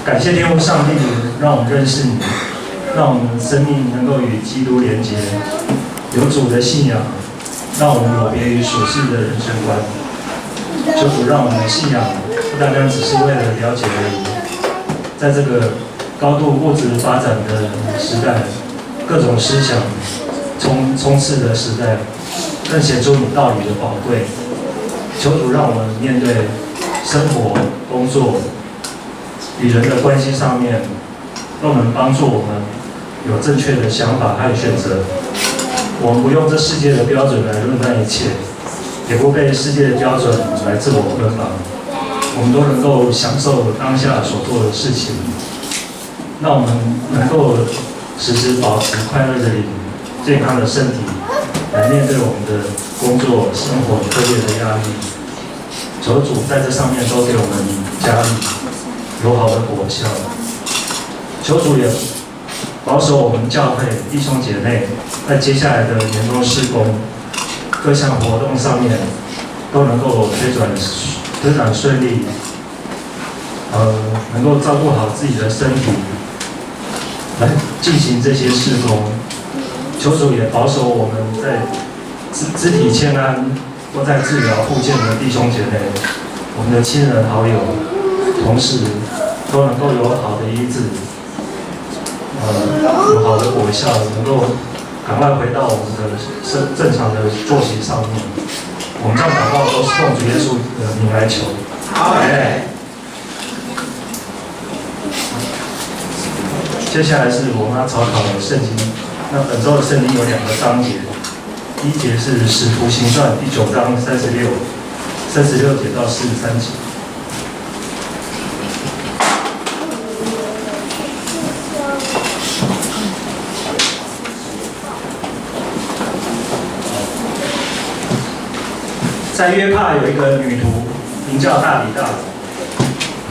感谢天父上帝，让我们认识你，让我们生命能够与基督连结，有主的信仰，让我们有别于属世的人生观。求主让我们的信仰不单单只是为了了解而已，在这个高度物质发展的时代，各种思想充斥的时代，更显出你道理的宝贵。求主让我们面对生活、工作与人的关系上面，都能帮助我们有正确的想法和选择。我们不用这世界的标准来论断一切，也不被世界的标准来自我捆绑。我们都能够享受当下所做的事情，让我们能够时时保持快乐的灵、健康的身体，来面对我们的工作、生活、课业的压力。求主在这上面都给我们加力，有好的果效。求主也保守我们教会弟兄姐妹在接下来的年终事工、各项活动上面都能够推展顺利，能够照顾好自己的身体，来进行这些事工。求主也保守我们在肢体健安或在治疗复健的弟兄姐妹，我们的亲人好友、同事都能够有好的医治，有好的果效，能够赶快回到我们的正常的作息上面。我们这样祷告都是奉主耶稣的名来求。接下来是我们要查考的圣经。那本周的圣经有2个章节，第一节是《使徒行传》第9章36节到43节。在约帕有一个女徒，名叫大比大，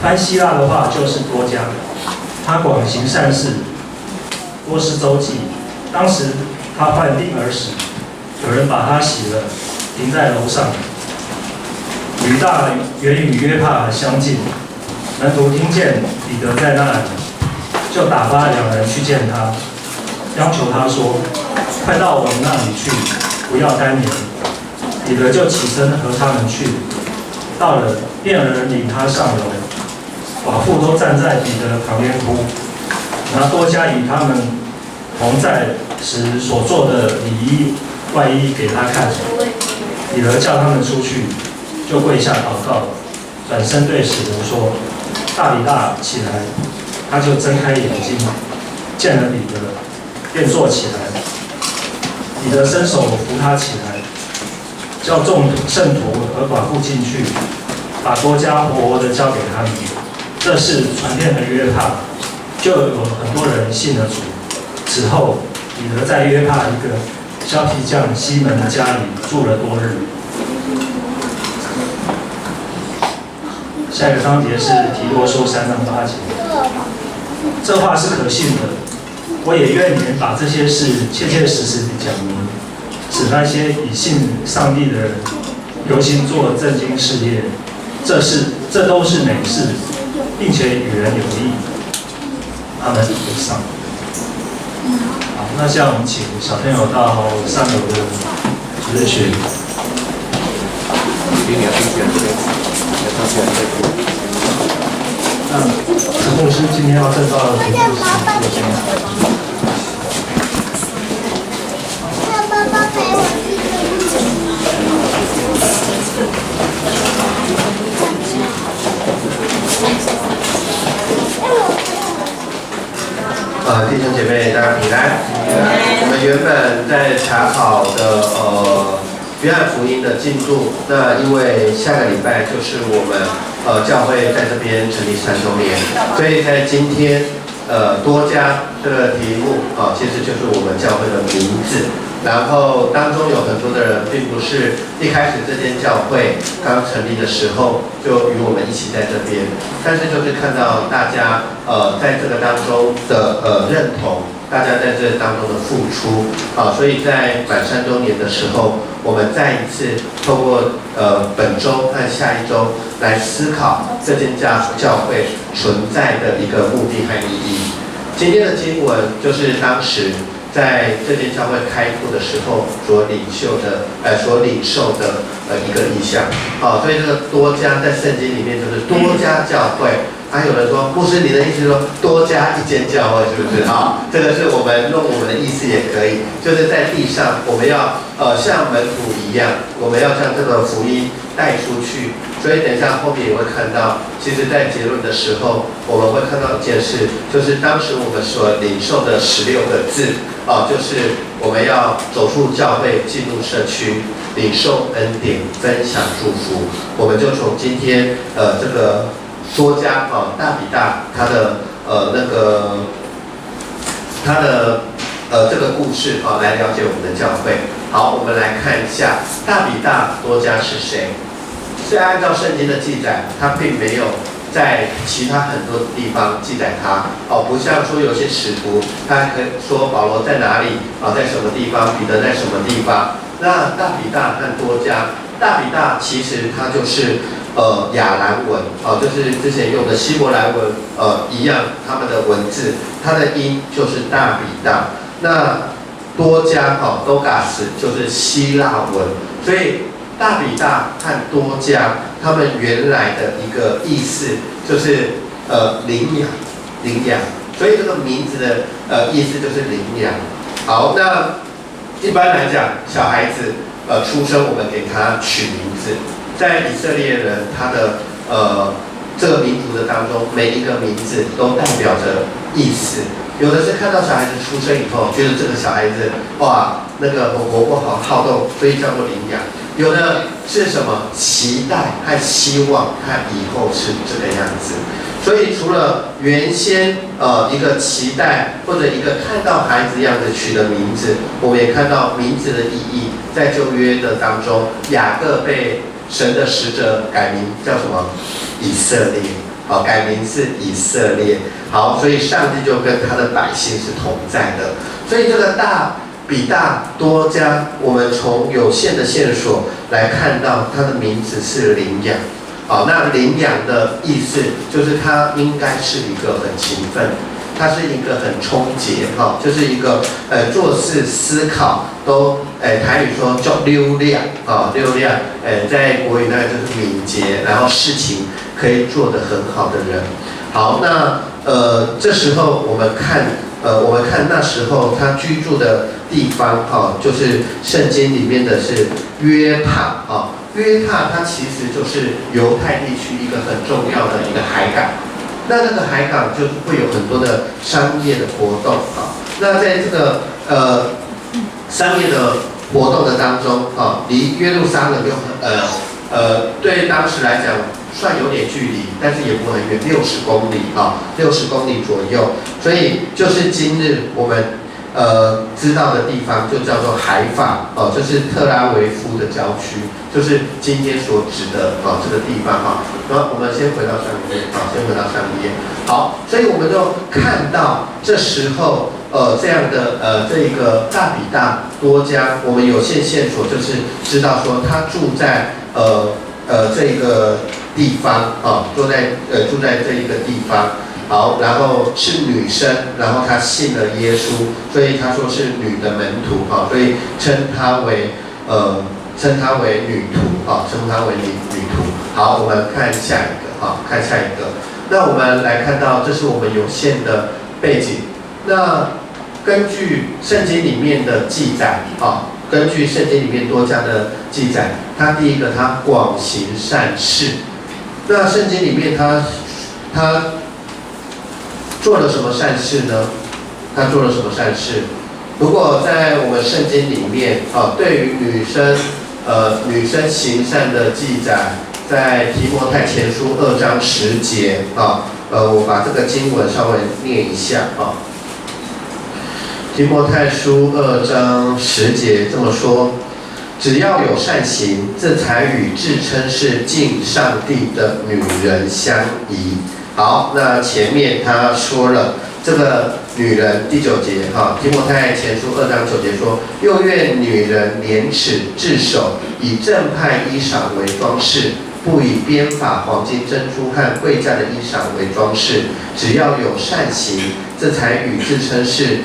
翻希腊的话就是多加。她广行善事，多施周济。当时她患病而死，有人把她洗了，停在楼上。吕大原与约帕相近，门徒听见彼得在那里，就打发2人去见他，要求他说：“快到我们那里去，不要单言。”彼得就起身和他们去，到了，便有人领他上楼，寡妇都站在彼得旁边哭，拿多加与他们同在时所做的礼衣外衣给他看。彼得叫他们出去，就跪下祷告，转身对使徒说：“大比大，起来！”他就睁开眼睛，见了彼得，便坐起来。彼得伸手扶他起来，叫众圣徒和寡妇进去，把多加活活的交给他们。这事传遍了约帕，就有很多人信了主。此后，彼得在约帕一个削皮匠西门的家里住了多日。下一个章节是提多书3章8节。这话是可信的，我也愿你们把这些事切切实实地讲明，使那些以信上帝的人留心做正经事业，这都是美事，并且与人有益。阿门。上。好，那现在我们请小朋友到上楼的直学。那陈牧师今天要证道的题目是我先。让爸爸陪我去。弟兄姐妹，大家平安。我们原本在查考的约翰福音的进度，那因为下个礼拜就是我们教会在这边成立3周年，所以在今天多加这个题目其实就是我们教会的名字。然后当中有很多的人并不是一开始这间教会刚成立的时候就与我们一起在这边，但是就是看到大家在这个当中的认同，大家在这当中的付出所以在满3周年的时候，我们再一次透过本周和下一周来思考这间教会存在的一个目的和意义。今天的经文就是当时在这间教会开拓的时候所领受的一个意象。好，所以这个多加在圣经里面就是多加教会。还有人说，牧师，你的意思是说多加一间教会，是不是啊？这个是我们用我们的意思也可以，就是在地上我们要像门徒一样，我们要将这个福音带出去。所以等一下后面也会看到，其实在结论的时候，我们会看到一件事，就是当时我们所领受的16个字就是我们要走出教会，进入社区，领受恩典，分享祝福。我们就从今天这个多加大比大他的这个故事来了解我们的教会。好，我们来看一下大比大多加是谁。虽然按照圣经的记载，他并没有在其他很多地方记载他不像说有些使徒，他可以说保罗在哪里在什么地方，彼得在什么地方。那大比大和多加，大比大其实它就是亚兰文就是之前用的希伯来文一样，他们的文字，它的音就是大比大。那多加多加斯就是希腊文，所以大比大和多加，他们原来的一个意思就是领养，所以这个名字的意思就是领养。好，那一般来讲，小孩子出生，我们给他取名字。在以色列人他的这个民族的当中，每一个名字都代表着意思。有的是看到小孩子出生以后，觉得这个小孩子哇，那个活泼好动，所以叫做领养。有的是什么期待和希望，看以后是这个样子。所以除了原先一个期待或者一个看到孩子样子取的名字，我们也看到名字的意义。在旧约的当中，雅各被神的使者改名叫什么？以色列。改名是以色列。好，所以上帝就跟他的百姓是同在的。所以这个大比大多加，我们从有限的线索来看到他的名字是领养。那领养的意思就是他应该是一个很勤奋，他是一个很冲节就是一个做事思考都台语说叫溜亮溜亮在国语那就是敏捷，然后事情可以做得很好的人。好，那这时候我们看那时候他居住的地方就是圣经里面的是约帕约帕它其实就是犹太地区一个很重要的一个海港。那个海港就会有很多的商业的活动那在这个商业的活动的当中离耶路撒冷对当时来讲算有点距离，但是也不很远，60公里60公里左右。所以就是今日我们知道的地方就叫做海法就是特拉维夫的郊区，就是今天所指的这个地方那我们先回到上一页先回到上一页。好，所以我们就看到这时候这样的这一个大比大多加，我们有限线索就是知道说他住在这一个地方住在这一个地方。好，然后是女生，然后她信了耶稣，所以她说是女的门徒所以称她为女徒称她为女徒。好，我们看下一个那我们来看到，这是我们有限的背景。那根据圣经里面的记载根据圣经里面多加的记载，他第一个他广行善事。那圣经里面他做了什么善事呢？他做了什么善事？如果在我们圣经里面对于女生行善的记载，在提摩太前书2章10节我把这个经文稍微念一下提摩太书2章10节这么说：只要有善行，这才与自称是敬上帝的女人相宜。好，那前面他说了这个女人第9节提摩太前书2章9节说，又愿女人廉耻自守，以正派衣裳为装饰，不以编法、黄金、珍珠和贵价的衣裳为装饰，只要有善行，这才与自称是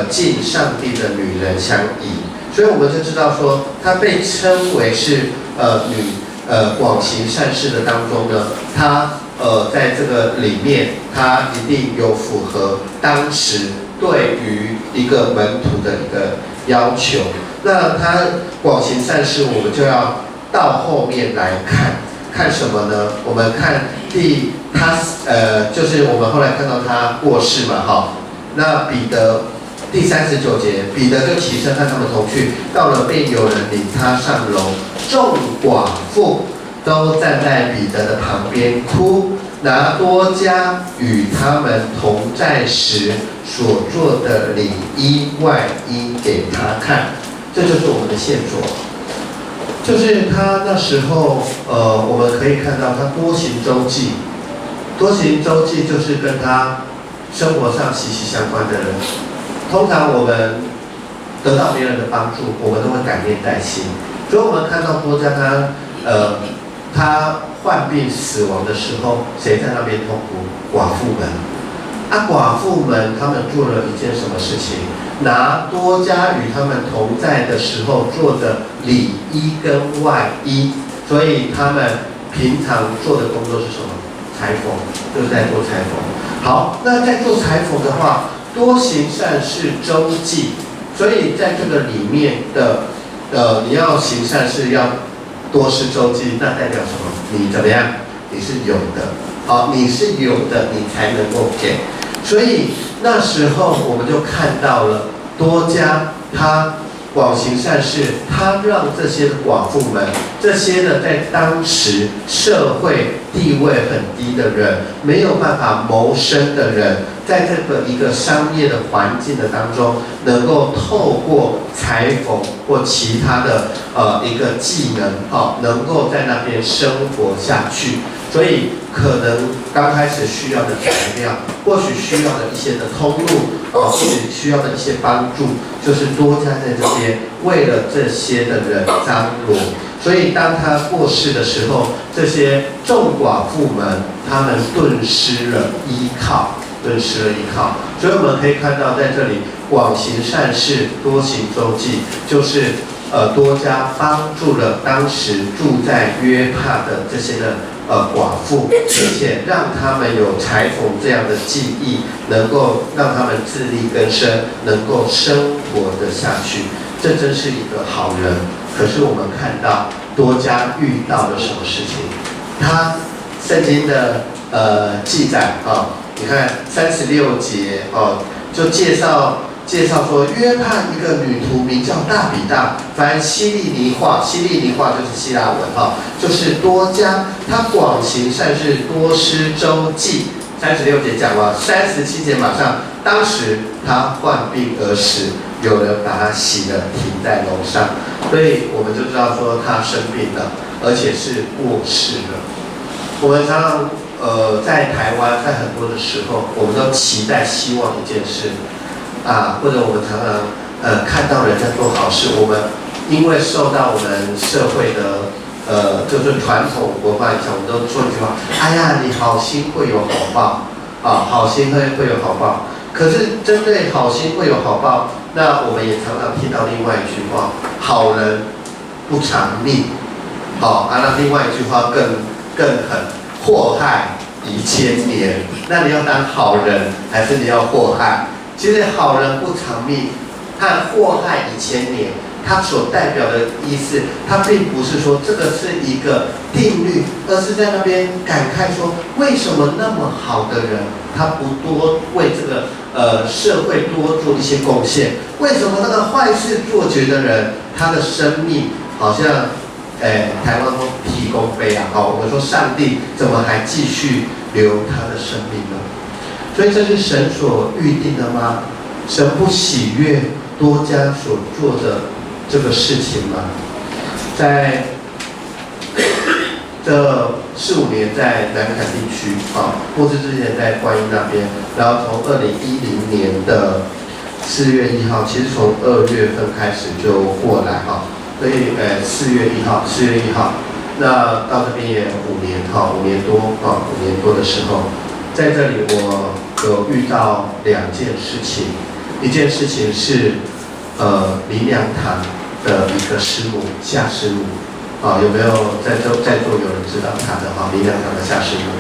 敬上帝的女人相宜。所以我们就知道说，她被称为是广行善事的当中呢，她在这个里面，她一定有符合当时对于一个门徒的一个要求。那她广行善事，我们就要到后面来看什么呢？我们看就是我们后来看到她过世嘛，那彼得。第39节，彼得就起身和他们同去，到了便有人领他上楼，众寡妇都站在彼得的旁边哭，拿多加与他们同在时所做的里衣外衣给他看。这就是我们的线索，就是他那时候我们可以看到他多行周济，多行周济就是跟他生活上息息相关的人。通常我们得到别人的帮助，我们都会感念在心。所以我们看到多加他患病死亡的时候，谁在那边痛苦？寡妇们。寡妇们他们做了一件什么事情？拿多加与他们同在的时候做的里衣跟外衣。所以他们平常做的工作是什么？裁缝，就是在做裁缝。好，那在做裁缝的话，多行善事周济，所以在这个里面的你要行善事要多施周济，那代表什么？你怎么样？你是有的，你是有的，你才能够给。所以那时候我们就看到了多加他广行善事，他让这些寡妇们，这些的在当时社会地位很低的人，没有办法谋生的人，在这个一个商业的环境的当中，能够透过裁缝或其他的一个技能，能够在那边生活下去。所以可能刚开始需要的材料，或许需要的一些的通路，或许需要的一些帮助，就是多加在这边为了这些的人张罗。所以当他过世的时候，这些众寡妇们他们顿失了依靠。所以我们可以看到在这里广行善事，多行周济，就是多加帮助了当时住在约帕的这些的寡妇，并且让他们有裁缝这样的技艺，能够让他们自力更生，能够生活得下去。这真是一个好人。可是我们看到多加遇到了什么事情？他圣经的记载你看36节就介绍说，约帕一个女徒名叫大比大，凡希利尼话就是希腊文就是多加，她广行善事，多施周济。36节讲完，37节马上，当时她患病而死，有人把她洗了，停在楼上，所以我们就知道说她生病了，而且是过世了。我们常常在台湾，在很多的时候，我们都期待希望一件事或者我们常常看到人在做好事，我们因为受到我们社会的就是传统文化影响，我们都说一句话：哎呀，你好心会有好报好心会有好报。可是针对好心会有好报，那我们也常常听到另外一句话：好人不长命。那另外一句话更狠，祸害1000年。那你要当好人，还是你要祸害？其实好人不长命和祸害1000年，它所代表的意思，它并不是说这个是一个定律，而是在那边感慨说，为什么那么好的人，他不多为这个社会多做一些贡献？为什么那个坏事做绝的人，他的生命好像台湾说提供杯我们说上帝怎么还继续留他的生命呢？所以这是神所预定的吗？神不喜悦多加所做的这个事情吗？在这4、5年在南坎地区牧师之前在观音那边，然后从2010年的4月1号，其实从2月份开始就过来所以4月1号，那到这边也5年5年多的时候，在这里我有遇到2件事情，一件事情是灵粮堂的一个师母夏师母有没有在座有人知道她的灵粮堂的夏师母？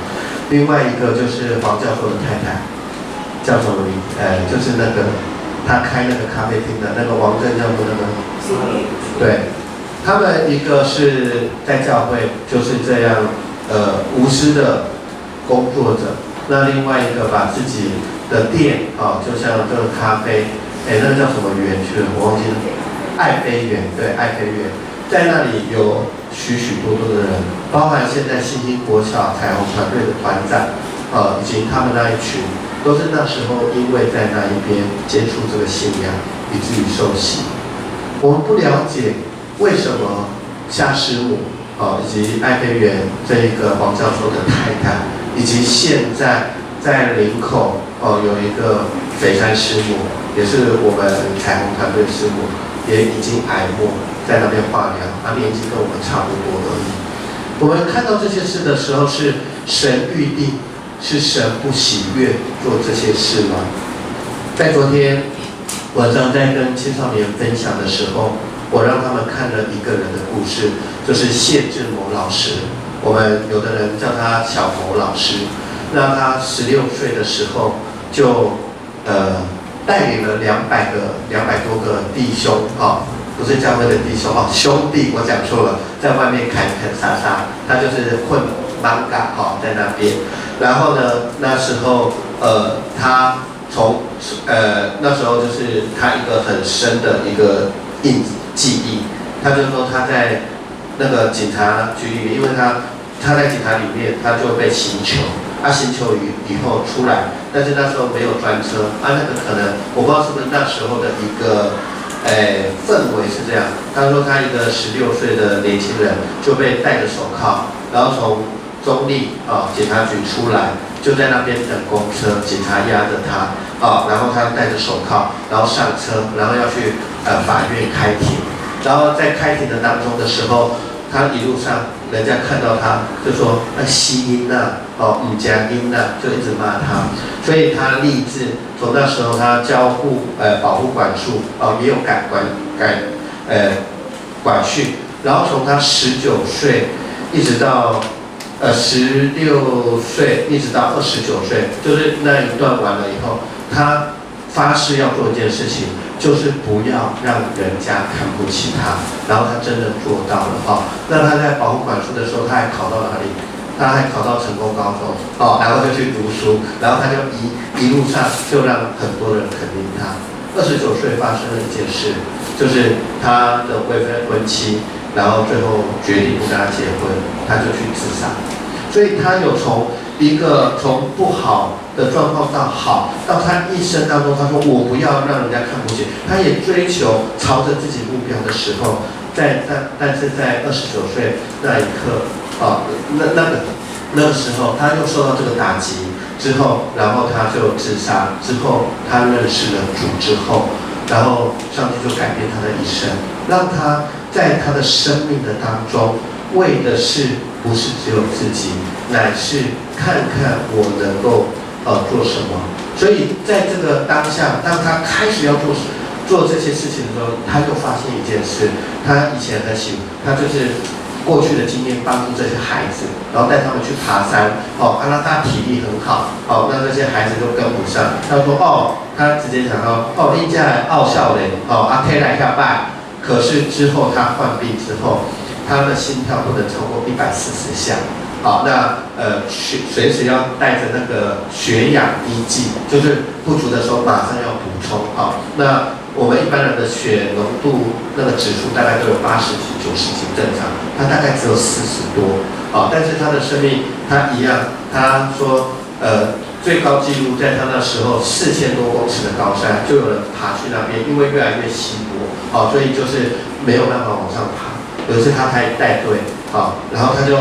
另外一个就是黄教授的太太，叫什么名？就是那个他开那个咖啡厅的那个王正教授那个，对，他们一个是在教会就是这样无私的工作者，那另外一个把自己的店就像这个咖啡，那个叫什么园去了，我忘记了，爱妃园，对，爱妃园，在那里有许多的人，包含现在新兴国小彩虹团队的团长，以及他们那一群，都是那时候因为在那一边接触这个信仰，以至于受洗。我们不了解为什么夏师母以及爱妃园这一个黄教授的太太，以及现在在林口有一个斐山师母，也是我们彩虹团队师母，也已经癌末在那边化疗，他年纪跟我们差不多而已。我们看到这些事的时候，是神预定，是神不喜悦做这些事吗？在昨天晚上在跟青少年分享的时候，我让他们看了一个人的故事，就是谢志谋老师。我们有的人叫他小谋老师。那他16岁的时候就带领了200多个弟兄不是教会的弟兄兄弟，我讲错了，在外面砍杀，他就是混manga在那边。然后呢，那时候他从那时候就是他一个很深的一个记忆，他就说他在那个警察局里面，因为他在警察里面他就被刑求。刑求以后出来，但是那时候没有专车那个可能我不知道是不是那时候的一个氛围是这样。他说他一个16岁的年轻人就被戴着手铐，然后从中立警察局出来，就在那边等公车，警察压着他然后他戴着手铐，然后上车，然后要去法院开庭，然后在开庭的当中的时候，他一路上人家看到他就说吸音唔加音就一直骂他，所以他立志从那时候他交互保护管束也有管训，然后从他19岁一直到16岁一直到29岁，就是那一段完了以后，他发誓要做一件事情，就是不要让人家看不起他，然后他真的做到了那他在保护管束的时候，他还考到哪里？他还考到成功高中然后就去读书，然后他就一路上就让很多人肯定他。29岁发生了一件事，就是他的未婚妻，然后最后决定不跟他结婚，他就去自杀。所以他有从不好的状况到好，到他一生当中，他说我不要让人家看不起，他也追求朝着自己目标的时候，但是在29岁那一刻那个时候，他又受到这个打击之后，然后他就自杀。之后他认识了主之后，然后上帝就改变他的一生，让他在他的生命的当中，为的是不是只有自己，乃是看看我能够做什么。所以在这个当下，当他开始要做这些事情的时候，他就发现一件事，他以前他就是过去的经验帮助这些孩子，然后带他们去爬山让他体力很好那这些孩子都跟不上。他说他直接讲到你这傲笑嘞可以来下拜。可是之后他患病之后，他的心跳不能超过140下那随时要带着那个血氧滴剂，就是不足的时候马上要补充那我们一般人的血浓度那个指数大概都有80几、90几正常，他大概只有40多但是他的生命他一样，他说最高纪录在他那时候4000多公尺的高山，就有人爬去那边，因为越来越稀薄所以就是没有办法往上爬。有一次他还带队然后他就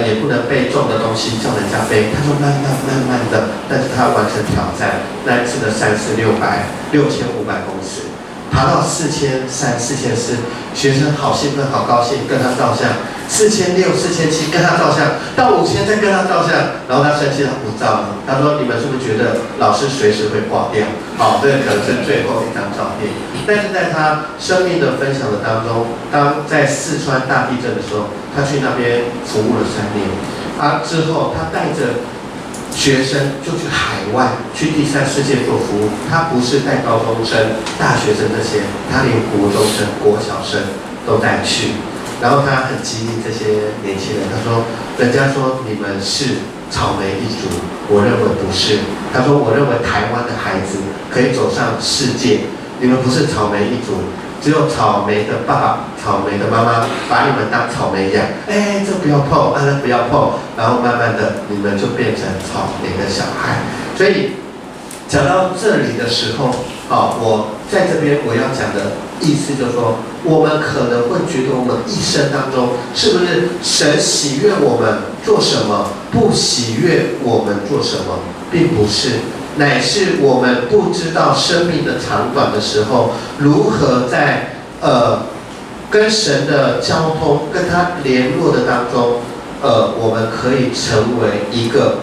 也不能背重的东西叫人家背。他说慢慢的，但是他完成挑战，那一次的3、4、600、6500公尺，爬到4300、4400，学生好兴奋、好高兴，跟他照相。4600、4700跟他照相，到5000再跟他照相，然后他生气，他不照了。他说：“你们是不是觉得老师随时会挂掉？好，这个可能是最后一张照片。”但是在他生命的分享的当中，当在四川大地震的时候，他去那边服务了3年。之后他带着学生就去海外，去第3世界做服务。他不是带高中生、大学生这些，他连国中生、国小生都带去。然后他很激励这些年轻人，他说：“人家说你们是草莓一族，我认为不是。他说我认为台湾的孩子可以走上世界，你们不是草莓一族，只有草莓的爸爸、草莓的妈妈把你们当草莓养，哎，这不要碰，那不要碰，然后慢慢的你们就变成草莓的小孩。所以讲到这里的时候，我在这边我要讲的意思就是说，我们可能会觉得我们一生当中是不是神喜悦我们做什么，不喜悦我们做什么，并不是，乃是我们不知道生命的长短的时候，如何在跟神的交通、跟他联络的当中，我们可以成为一个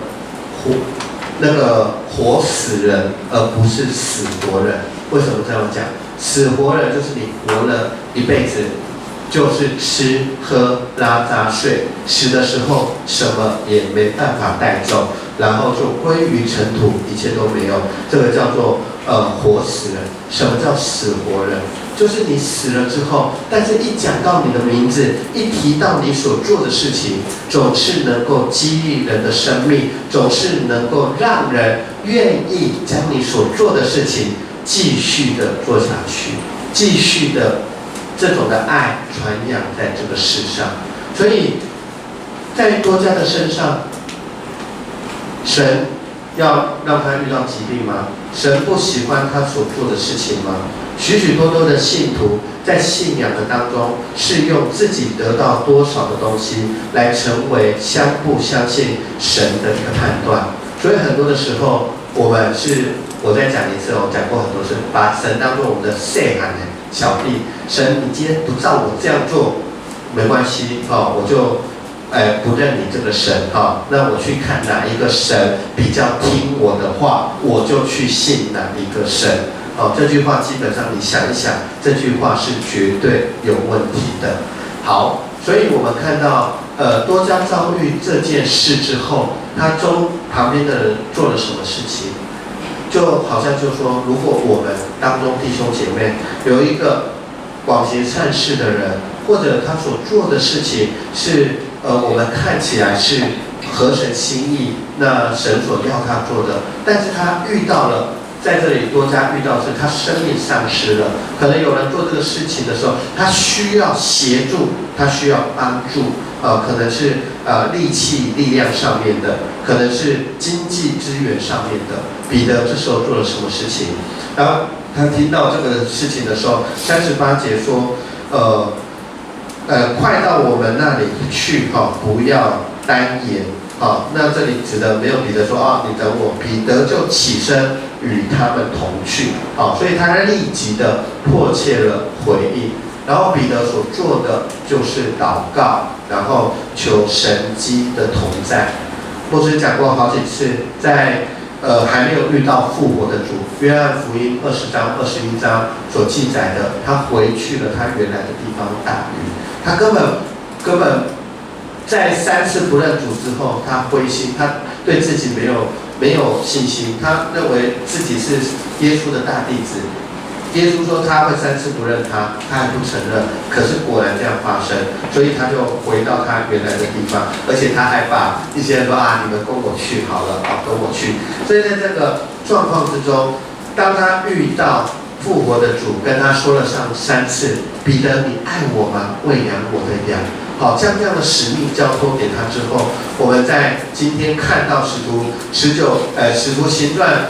活死人，而不是死活人。为什么这样讲？死活人就是你活了一辈子，就是吃喝拉撒睡，死的时候什么也没办法带走，然后就归于尘土，一切都没有。这个叫做活死人。什么叫死活人？就是你死了之后，但是一讲到你的名字，一提到你所做的事情，总是能够激励人的生命，总是能够让人愿意将你所做的事情继续的做下去，继续的这种的爱传扬在这个世上。所以在多加的身上，神要让他遇到疾病吗？神不喜欢他所做的事情吗？许许多多的信徒在信仰的当中，是用自己得到多少的东西来成为不相信神的一个判断。所以很多的时候，我再讲一次，我讲过很多次，把神当作我们的细汉的小弟。神，你今天不照我这样做，没关系，我就不认你这个神，那我去看哪一个神比较听我的话，我就去信哪一个神。这句话基本上你想一想，这句话是绝对有问题的。好，所以我们看到多加遭遇这件事之后，他旁边的人做了什么事情？就好像就说，如果我们当中弟兄姐妹有一个广行善事的人，或者他所做的事情是我们看起来是合神心意，那神所要他做的，但是他遇到了，在这里多加遇到是他生命丧失了，可能有人做这个事情的时候，他需要协助，他需要帮助，可能是力量上面的，可能是经济资源上面的。彼得这时候做了什么事情？然后他听到这个事情的时候，38节说，快到我们那里去，不要单言。那这里指的没有彼得说你等我，彼得就起身与他们同去。所以他立即的迫切了回应。然后彼得所做的就是祷告，然后求神迹的同在。牧师讲过好几次，在还没有遇到复活的主，约翰福音20章、21章所记载的，他回去了他原来的地方打鱼，他根本在3次不认主之后，他灰心，他对自己没有信心，他认为自己是耶稣的大弟子。耶稣说他会3次不认他，他还不承认，可是果然这样发生，所以他就回到他原来的地方，而且他还把一些人说你们跟我去好了，跟我去。所以在这个状况之中，当他遇到复活的主，跟他说了上3次，彼得，你爱我吗？喂养我的羊。将这样的使命交托给他之后，我们在今天看到使徒行传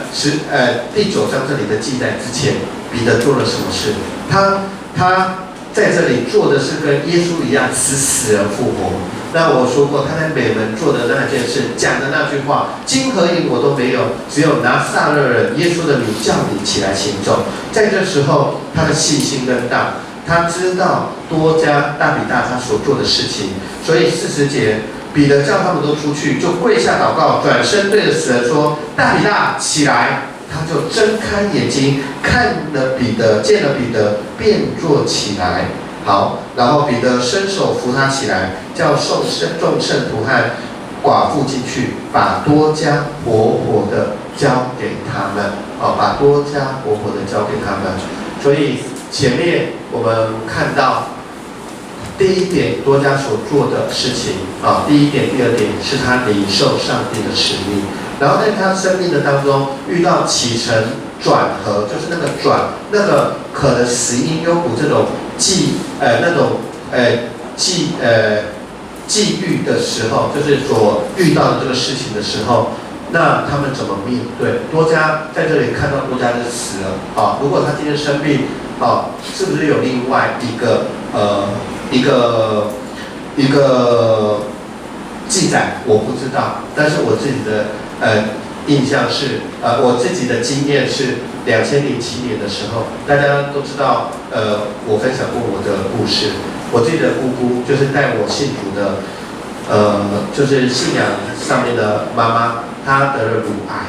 第9章这里的记载之前，彼得做了什么事？他在这里做的是跟耶稣一样死人复活。那我说过，他在美门做的那件事，讲的那句话，金和银我都没有，只有拿撒勒人耶稣的名叫你起来行走。在这时候，他的信心更大，他知道多加大比大他所做的事情，所以40节，彼得叫他们都出去，就跪下祷告，转身对着死人说：“大比大，起来！”他就睁开眼睛，看了彼得，见了彼得，便坐起来。好，然后彼得伸手扶他起来，叫众圣徒和寡妇进去，把多加活活的交给他们。把多加活活的交给他们。所以前面我们看到第一点，多加所做的事情第一点、第二点是他领受上帝的使命，然后在他生命的当中遇到起承转合，就是那个转，那个可能死因幽谷这种际遇的时候，就是所遇到的这个事情的时候，那他们怎么面对？多加在这里看到多加是死了如果他今天生病是不是有另外一个记载？我不知道，但是我自己的印象是我自己的经验是2007年的时候，大家都知道我分享过我的故事。我自己的姑姑就是带我信主的就是信仰上面的妈妈，她得了乳癌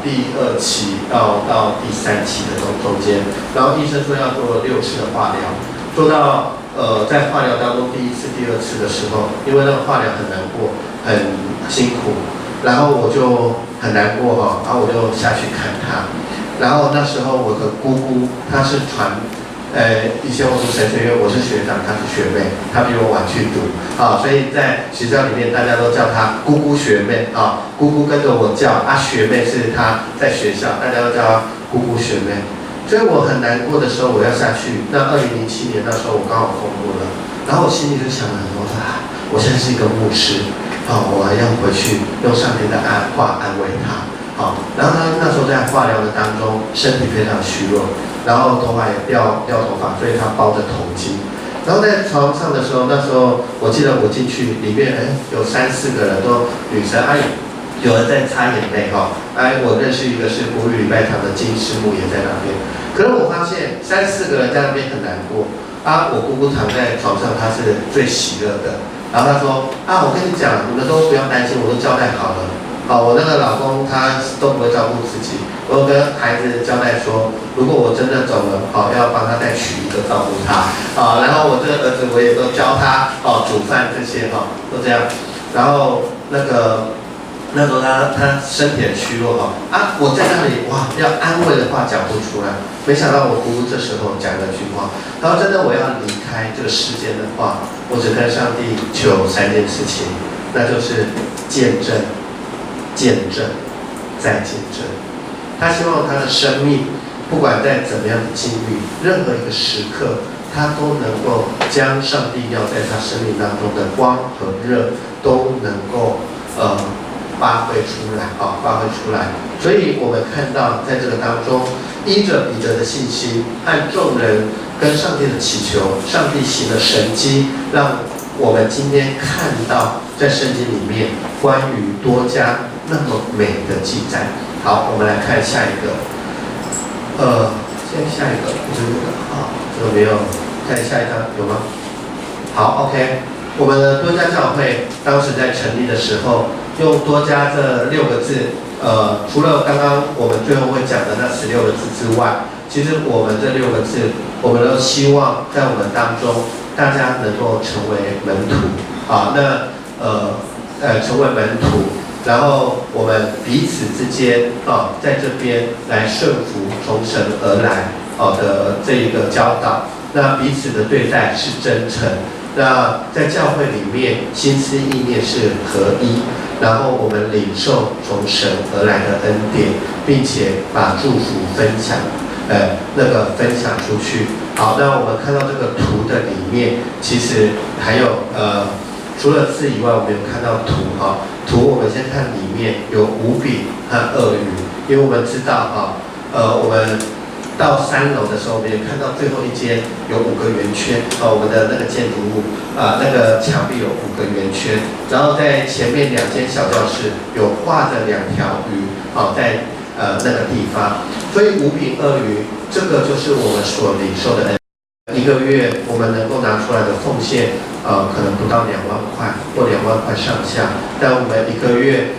第2期到第3期的中间，然后医生说要做6次的化疗，做到在化疗当中第1次、第2次的时候，因为那个化疗很难过，很辛苦，然后我就很难过然后我就下去看她，然后那时候我的姑姑她是以前我读神学院，我是学长，她是学妹，她比我晚去读所以在学校里面大家都叫她姑姑学妹姑姑跟着我叫学妹是她在学校，大家都叫她姑姑学妹。所以我很难过的时候，我要下去。那2007年那时候我刚好封过了，然后我心里就想了很多，我现在是一个牧师我还要回去用上帝的话安慰她然后他那时候在化疗的当中，身体非常虚弱，然后头发也掉头发，所以他包着头巾。然后在床上的时候，那时候我记得我进去，里面有3、4个人都女生，有人在擦眼泪我认识一个是国语礼拜堂的金师母也在那边。可是我发现3、4个人在那边很难过我姑姑躺在床上，她是最喜乐的。然后她说我跟你讲，你们都不要担心，我都交代好了我那个老公他都不会照顾自己，我跟孩子交代说，如果我真的走了要帮他再娶一个照顾他然后我这个儿子我也都教他煮饭这些都这样。然后那时候他身体很虚弱我在那里要安慰的话讲不出来，没想到我姑姑这时候讲了句话，然后真的我要离开这个世间的话，我只跟上帝求3件事情，那就是见证、再见证。他希望他的生命不管在怎么样的境遇，任何一个时刻，他都能够将上帝要在他生命当中的光和热都能够发挥出来。所以我们看到在这个当中，依着彼得的信心和众人跟上帝的祈求，上帝行了神迹，让我们今天看到在圣经里面关于多加那么美的记载。好，我们来看下一个。现在下一个不是这个这个没有。看下一张有吗？好 ，OK。我们的多加教会当时在成立的时候，用多加这6个字，除了刚刚我们最后会讲的那16个字之外，其实我们这6个字，我们都希望在我们当中，大家能够成为门徒成为门徒，然后我们彼此之间在这边来顺服从神而来的这一个教导，那彼此的对待是真诚。那在教会里面，心思意念是合一，然后我们领受从神而来的恩典，并且把祝福分享出去。好，那我们看到这个图的里面，其实还有除了字以外，我们有看到图图我们先看里面有五饼和鳄鱼，因为我们知道我们到3楼的时候，我们也看到最后一间有5个圆圈，我们的那个建筑物那个墙壁有5个圆圈，然后在前面2间小教室有画着2条鱼，在那个地方，所以5饼2鱼，这个就是我们所领受的恩。1个月我们能够拿出来的奉献，可能不到2万块或2万块上下，但我们1个月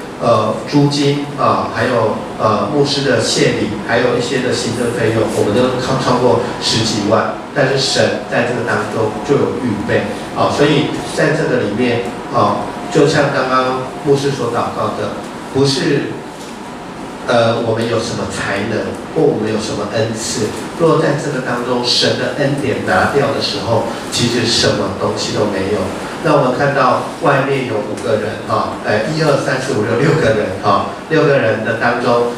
租金还有牧师的谢礼，还有一些的行政费用，我们都超过10几万。但是神在这个当中就有预备所以在这个里面就像刚刚牧师所祷告的，不是我们有什么才能，或我们有什么恩赐。若在这个当中，神的恩典拿掉的时候，其实什么东西都没有。那我们看到外面有5个人1、2、3、4、5、6，6个人6个人的当中，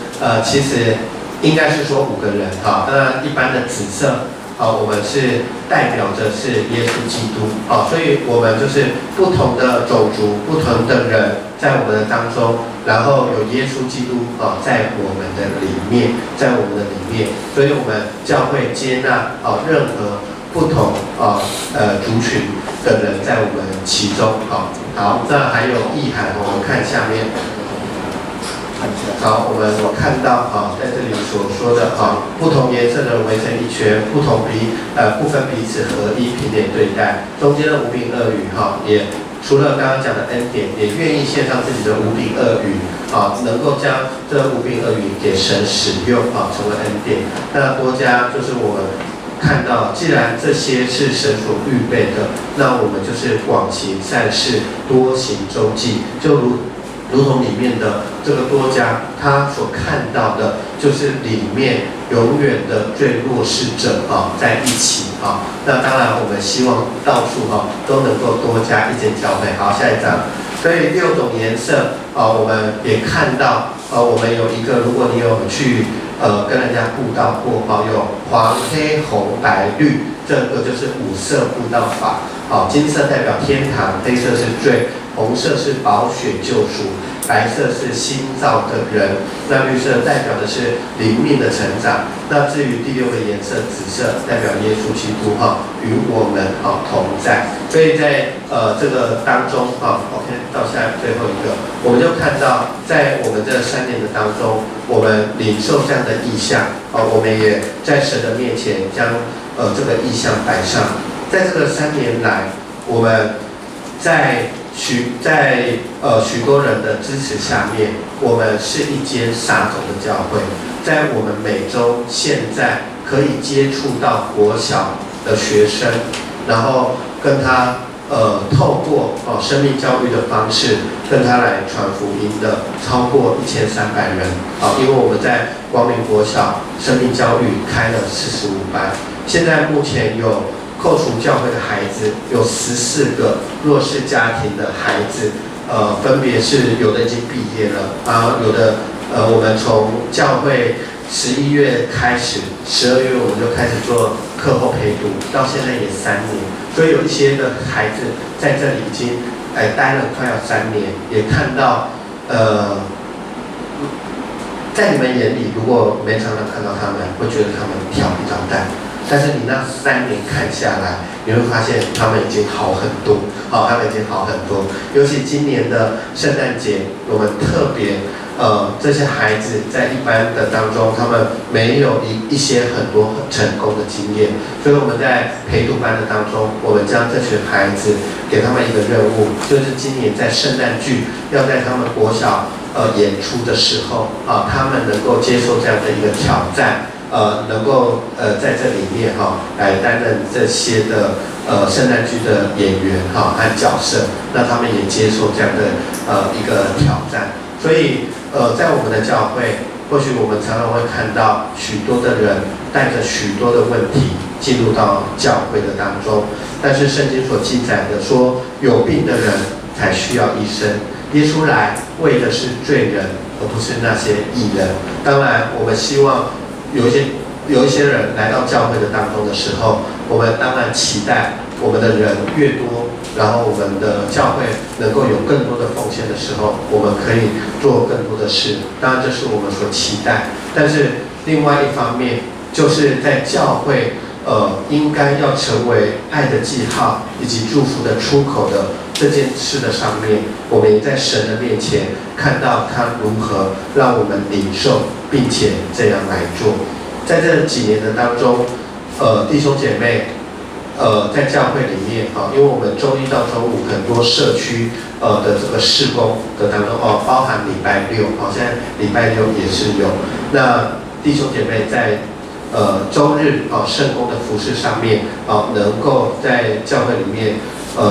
其实应该是说5个人那一般的紫色我们是代表着是耶稣基督所以我们就是不同的种族、不同的人在我们的当中，然后有耶稣基督在我们的里面，在我们的里面，所以我们教会接纳任何不同族群的人在我们其中好，那还有意涵，我们看下面。好，我们看到在这里所说的不同颜色的人围成一圈，不分彼此合一，平等对待。中间的5饼2鱼也除了刚刚讲的恩典，也愿意献上自己的5饼2鱼能够将这5饼2鱼给神使用成为恩典。那多加就是我们看到，既然这些是神所预备的，那我们就是广行善事，多行周济，就如同里面的这个多加，他所看到的就是里面永远的最弱势者在一起那当然我们希望到处都能够多加一间教会。好，下一张。所以6种颜色我们也看到我们有一个，如果你有去跟人家布道过有黄、黑、红、白、绿，这个就是5色布道法金色代表天堂，黑色是罪，红色是宝血救赎，白色是新造的人，那绿色代表的是灵命的成长。那至于第6个颜色紫色，代表耶稣基督与我们同在。所以在这个当中OK， 到下来最后一个，我们就看到在我们这3年的当中，我们领受这样的意象我们也在神的面前将这个意象摆上。在这个3年来，我们在许多人的支持下面，我们是一间撒种的教会。在我们每周现在可以接触到国小的学生，然后跟他透过生命教育的方式跟他来传福音的超过1300人因为我们在光明国小生命教育开了45班，现在目前有扣除教会的孩子有14个弱势家庭的孩子，分别是有的已经毕业了有的我们从教会11月开始，12月我们就开始做课后陪读，到现在也3年，所以有一些的孩子在这里已经待了快要3年，也看到在你们眼里，如果没常常看到他们，会觉得他们调皮捣蛋。但是你那3年看下来，你会发现他们已经好很多，他们已经好很多。尤其今年的圣诞节，我们特别这些孩子在一般的当中，他们没有一些很多很成功的经验，所以我们在陪读班的当中，我们将这群孩子给他们一个任务，就是今年在圣诞剧要在他们国小演出的时候他们能够接受这样的一个挑战。能够在这里面来担任这些的圣诞剧的演员和角色，那他们也接受这样的一个挑战。所以在我们的教会，或许我们常常会看到许多的人带着许多的问题进入到教会的当中，但是圣经所记载的说，有病的人才需要医生，耶稣来为的是罪人，而不是那些义人。当然，我们希望有一些人来到教会的当中的时候，我们当然期待我们的人越多，然后我们的教会能够有更多的奉献的时候，我们可以做更多的事。当然，这是我们所期待。但是另外一方面，就是在教会应该要成为爱的记号以及祝福的出口的这件事的上面，我们也在神的面前看到他如何让我们领受，并且这样来做。在这几年的当中，弟兄姐妹，在教会里面因为我们周一到周五很多社区的这个事工的当中包含礼拜六现在礼拜六也是有。那弟兄姐妹在周日圣工的服事上面能够在教会里面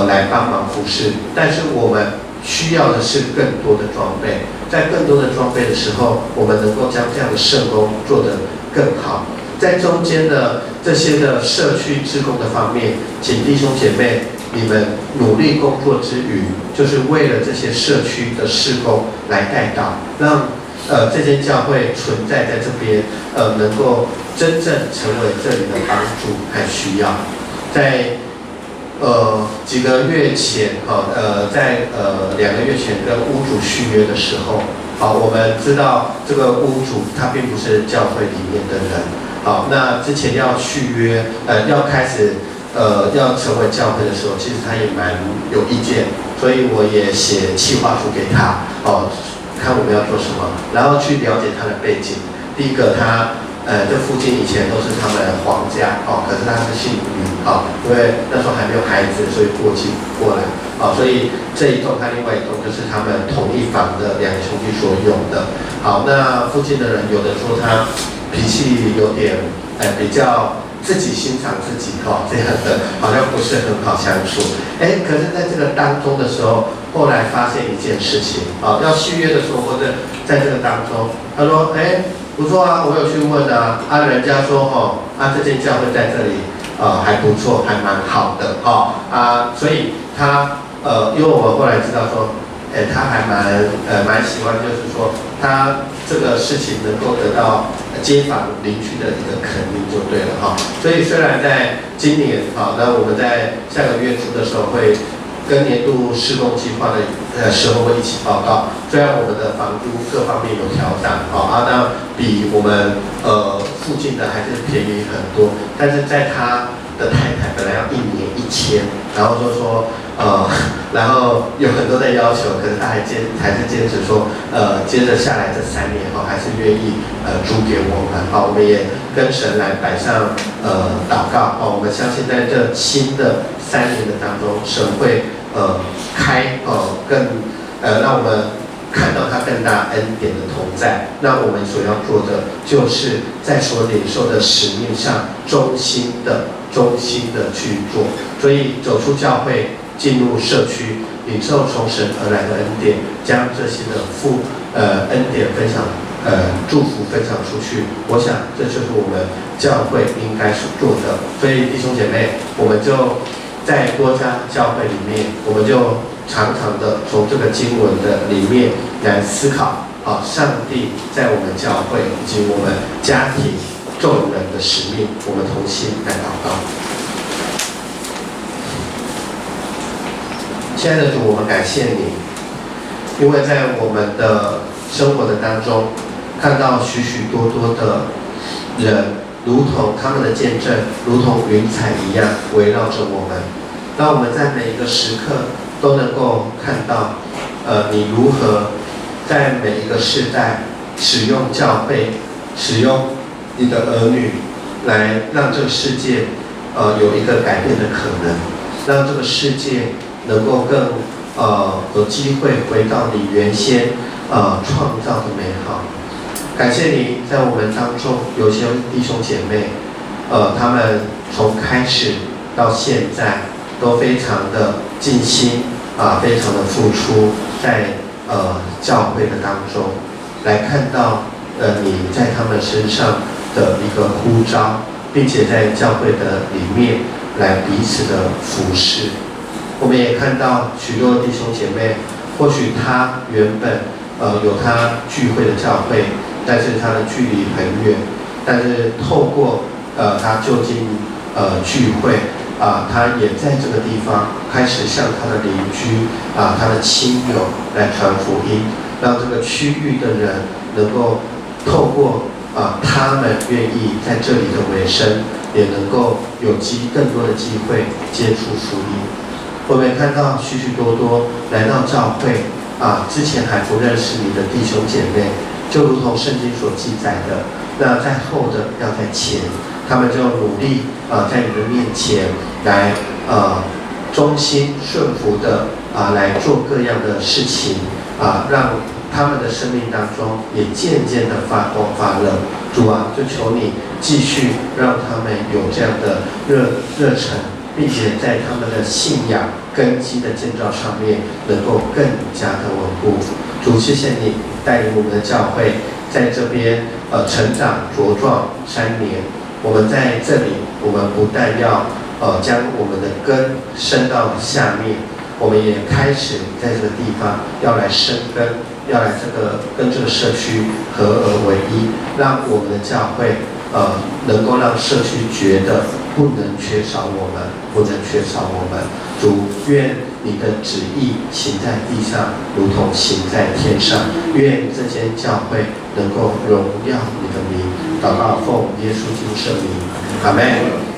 来帮忙服事，但是我们需要的是更多的装备，在更多的装备的时候，我们能够将这样的圣工做得更好。在中间的这些的社区志工的方面，请弟兄姐妹你们努力工作之余，就是为了这些社区的事工来带导，让这间教会存在在这边，能够真正成为这里的帮助和需要。在几个月前在2个月前跟屋主续约的时候，我们知道这个屋主他并不是教会里面的人，那之前要续约，要开始要成为教会的时候，其实他也蛮有意见，所以我也写企划书给他，看我们要做什么，然后去了解他的背景。第一个，他这附近以前都是他们的皇家可是他是姓吕因为那时候还没有孩子，所以过继过来所以这一栋和另外一栋就是他们同一房的2个兄弟所有的。好，那附近的人有的说他脾气有点比较自己欣赏自己这样的，好像不是很好相处。可是在这个当中的时候，后来发现一件事情要续约的时候，或者在这个当中，他说不错啊，我有去问人家说这间教会在这里还不错，还蛮好的所以他因为我们后来知道说，他还蛮喜欢，就是说他这个事情能够得到街坊邻居的一个肯定就对了所以虽然在今年那我们在下个月初的时候会跟年度施工计划的时候会一起报告，虽然我们的房租各方面有调涨那比我们附近的还是便宜很多，但是在他的太太本来要1年1000，然后就说然后有很多的要求，可是他还是坚持说接着下来这3年还是愿意租给我们我们也跟神来摆上祷告我们相信在这新的3年的当中，神会开更让我们看到他更大恩典的同在。那我们所要做的，就是在所领受的使命上忠心的去做。所以走出教会，进入社区，领受从神而来的恩典，将这些的恩典分享祝福分享出去。我想这就是我们教会应该所做的。所以弟兄姐妹，我们就在多家教会里面，我们就常常的从这个经文的里面来思考上帝在我们教会以及我们家庭众人的使命，我们同心来祷告。亲爱的主，我们感谢你，因为在我们的生活的当中，看到许许多多的人，如同他们的见证，如同云彩一样围绕着我们，让我们在每一个时刻都能够看到，你如何在每一个世代使用教会，使用你的儿女，来让这个世界有一个改变的可能，让这个世界能够更有机会回到你原先创造的美好。感谢你在我们当中有些弟兄姐妹，他们从开始到现在都非常的尽心非常的付出，在教会的当中来看到你在他们身上的一个呼召，并且在教会的里面来彼此的服侍。我们也看到许多弟兄姐妹，或许他原本有他聚会的教会，但是他的距离很远，但是透过他就近聚会他也在这个地方开始向他的邻居他的亲友来传福音，让这个区域的人能够透过他们愿意在这里的委身，也能够有更多的机会接触福音。我们看到许许多多来到教会之前还不认识你的弟兄姐妹，就如同圣经所记载的，那在后的要在前，他们就努力在你的面前来忠心顺服的来做各样的事情让他们的生命当中也渐渐的发光发热。主啊，就求你继续让他们有这样的热忱，并且在他们的信仰根基的建造上面能够更加的稳固。主，谢谢你带领我们的教会在这边成长茁壮3年。我们在这里，我们不但要将我们的根伸到下面，我们也开始在这个地方要来生根，要来跟这个社区合而为一，让我们的教会能够让社区觉得不能缺少我们，不能缺少我们。主，愿你的旨意行在地上，如同行在天上。愿这间教会能够荣耀你的名。祷告奉耶稣基督圣名，阿们。